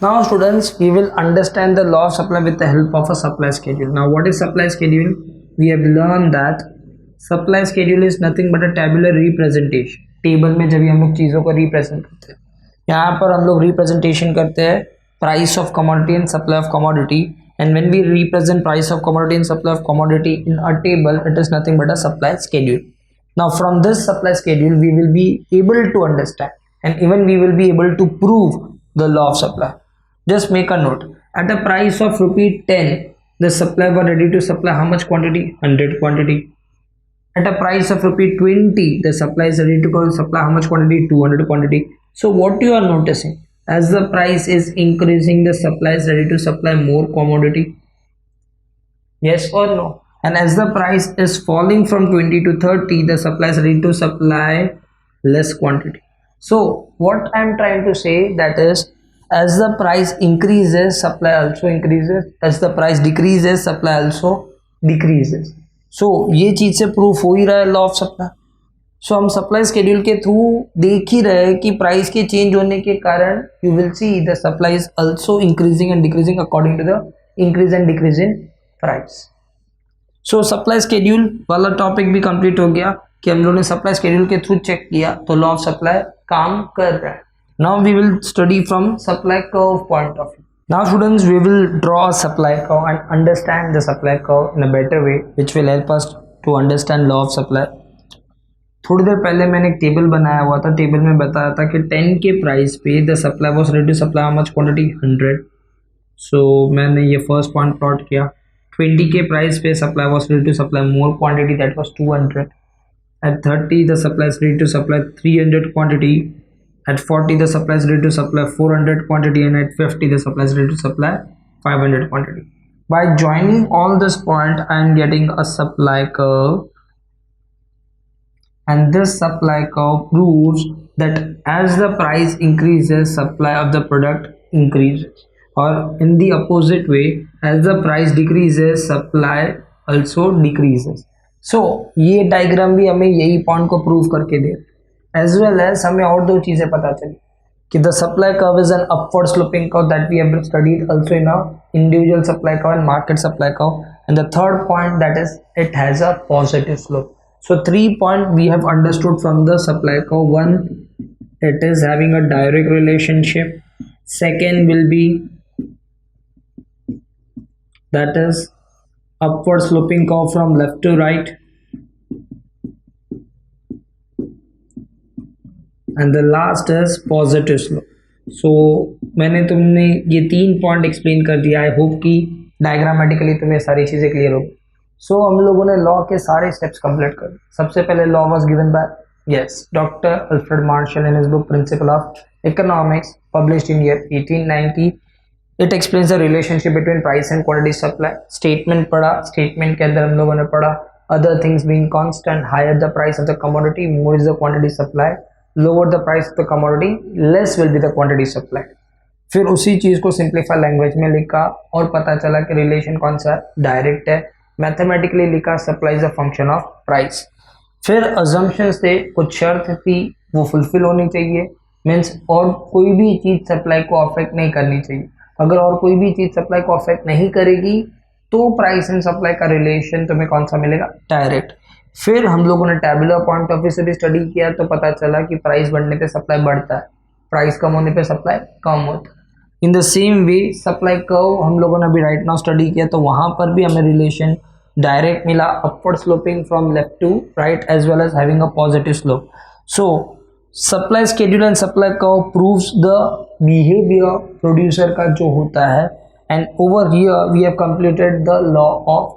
Now students, we will understand the law of supply with the help of a supply schedule. Now what is supply schedule? We have learned that supply schedule is nothing but a tabular representation. Table में जब हम लोग चीज़ों को represent करते हैं, यहाँ पर हम लोग रिप्रेजेंटेशन करते हैं price of commodity and supply of commodity. And when we represent price of commodity and supply of commodity in a table, it is nothing but a supply schedule. Now from this supply schedule, we will be able to understand and even we will be able to prove the law of supply. Just make a note. At a price of ₹10, the supplier were ready to supply how much quantity? 100 quantity. At a price of ₹20, the supplier is ready to supply how much quantity? 200 quantity. So what you are noticing? As the price is increasing, the supplier is ready to supply more commodity. Yes or no? And as the price is falling from 20 to 30, the supplier is ready to supply less quantity. So what I am trying to say, that is, as the price increases, supply also increases. As the price decreases, supply also decreases. So ये चीज से proof हो ही रहा है law of supply. सो हम supply schedule के through देख ही रहे हैं कि प्राइस के चेंज होने के कारण you will see the supply is also increasing and decreasing according to the increase and decrease in price. So supply schedule वाला टॉपिक भी कंप्लीट हो गया कि हम लोगों ने सप्लाई स्केड्यूल के थ्रू चेक किया तो लॉ ऑफ सप्लाई काम कर रहा है. Now we will study from supply curve point of view. Now students, we will draw a supply curve and understand the supply curve in a better way, which will help us to understand law of supply. थोड़ी देर पहले मैंने एक table बनाया हुआ था. Table में बताया था कि 10 के प्राइस पे the supply was ready to supply how much quantity? 100. So मैंने ये फर्स्ट पॉइंट प्लॉट किया. 20 के प्राइस पे supply was ready to supply more quantity, that was 200. At 30 the supply is ready to supply 300 quantity. At 40, the supply is ready to supply 400 quantity, and at 50, the supply is ready to supply 500 quantity. By joining all this point, I am getting a supply curve, and this supply curve proves that as the price increases, supply of the product increases, or in the opposite way, as the price decreases, supply also decreases. So ये diagram भी हमें यही point को prove करके दे. As well as हमें और दो चीज़ें पता चली कि the supply curve is an upward sloping curve that we have studied also in our individual supply curve and market supply curve. And the third point, that is it has a positive slope. So 3 points we have understood from the supply curve. One, it is having a direct relationship. Second will be that is upward sloping curve from left to right. And the last is positive slope. So मैंने तुमने ये 3 point explain कर दिया. I hope कि diagrammatically तुम्हें सारी चीज़ें clear होगी. सो हम लोगों ने लॉ के सारे स्टेप्स कंप्लीट कर. सबसे पहले law was given by doctor Alfred Marshall in his book principle of economics published in year 1890. It explains the relationship between price and quantity supply. Statement पढ़ा. स्टेटमेंट के अंदर हम लोगों ने पढ़ा other things being constant, higher the price of the commodity, more is the quantity supply, lower the price of the commodity, less will be the quantity supplied. फिर उसी चीज़ को सिंप्लीफाई लैंग्वेज में लिखा और पता चला कि रिलेशन कौन सा डायरेक्ट है. मैथमेटिकली लिखा supply is a function of price. फिर अजम्पशंस थे, कुछ शर्त थी वो फुलफिल होनी चाहिए. मीन्स और कोई भी चीज़ सप्लाई को अफेक्ट नहीं करनी चाहिए. अगर और कोई भी चीज़ सप्लाई को अफेक्ट नहीं करेगी तो प्राइस एंड सप्लाई का रिलेशन तुम्हें कौन सा मिलेगा? डायरेक्ट. फिर हम लोगों ने टैबुलर पॉइंट ऑफ व्यू से भी स्टडी किया तो पता चला कि प्राइस बढ़ने पे सप्लाई बढ़ता है, प्राइस कम होने पे सप्लाई कम होता है. In the same way supply curve हम लोगों ने अभी राइट नाउ स्टडी किया तो वहाँ पर भी हमें रिलेशन डायरेक्ट मिला, upward sloping from left to right as well as having a positive slope. So supply schedule and supply curve proves the behaviour producer का जो होता है. And over here we have completed the law of